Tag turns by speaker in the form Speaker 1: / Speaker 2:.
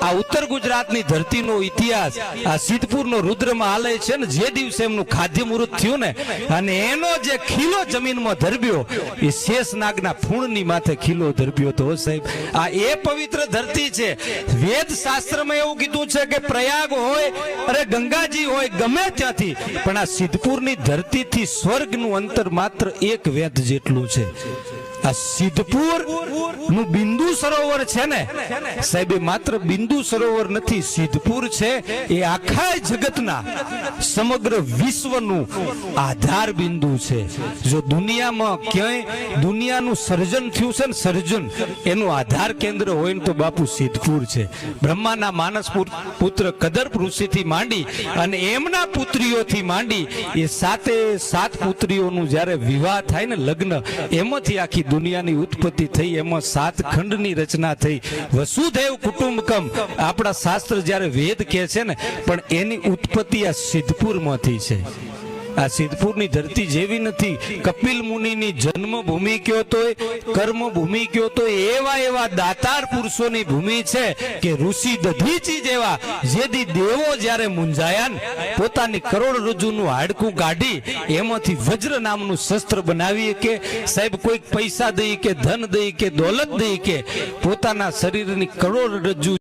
Speaker 1: આ ઉત્તર ગુજરાતની ધરતીનો ઇતિહાસ આ સિદ્ધપુરનો રુદ્રમાં આલય છે ને, જે દિવસે એમનું ખાદ્ય મુહૂર્ત થયું ને અને એનો જે ખીલો જમીનમાં ધરબ્યો એ શેષનાગના ફૂણની માથે ખીલો ધરબ્યો તો સાહેબ આ એ પવિત્ર ધરતી છે। વેદ શાસ્ત્રમાં એવું કીધું છે કે પ્રયાગ હોય અરે ગંગાજી હોય ગમે ત્યાંથી પણ આ સિદ્ધપુરની ધરતીથી સ્વર્ગનું અંતર માત્ર એક વેદ જેટલું છે। આ સિદ્ધપુર નું બિંદુ સરોવર છે ને સાહેબ એ માત્ર બિંદુ સરોવર નથી, સિદ્ધપુર છે એ આખા જગતના સમગ્ર વિશ્વનું આધાર બિંદુ છે। જો દુનિયામાં ક્યાંય દુનિયાનું સર્જન થયું છે ને સર્જન એનું આધાર કેન્દ્ર હોય ને તો બાપુ સિદ્ધપુર છે। બ્રહ્માના માનસ પુત્ર કદર્પ ઋષિથી માંડી અને એમના પુત્રીઓથી માંડી એ સાત પુત્રીઓનું જ્યારે વિવાહ થાય ને લગ્ન એમાંથી આખી દુનિયાની ઉત્પત્તિ થઈ, એમાં 7 ખંડની રચના થઈ। વસુધૈવ કુટુંબકમ આપણા શાસ્ત્ર જ્યારે વેદ કહે છે ને પણ એની ઉત્પત્તિ આ સિદ્ધપુરમાંથી છે। આ સિદ્ધપુરની ધરતી જેવી નથી। કપિલ મુનિની જન્મભૂમિ કયો તોય કર્મભૂમિ કયો તો એવા દાતાર પુરુષોની ભૂમિ છે કે ઋષિ દધીચી જેવા જેથી દેવો જ્યારે મુંજાયા ને પોતાની કરોડરજ્જુનું હાડકું કાઢી એમાંથી વજ્ર નામનું શસ્ત્ર બનાવી કે સાહેબ કોઈક પૈસા દઈ કે ધન દઈ કે દોલત દઈ કે પોતાના શરીરની કરોડરજ્જુ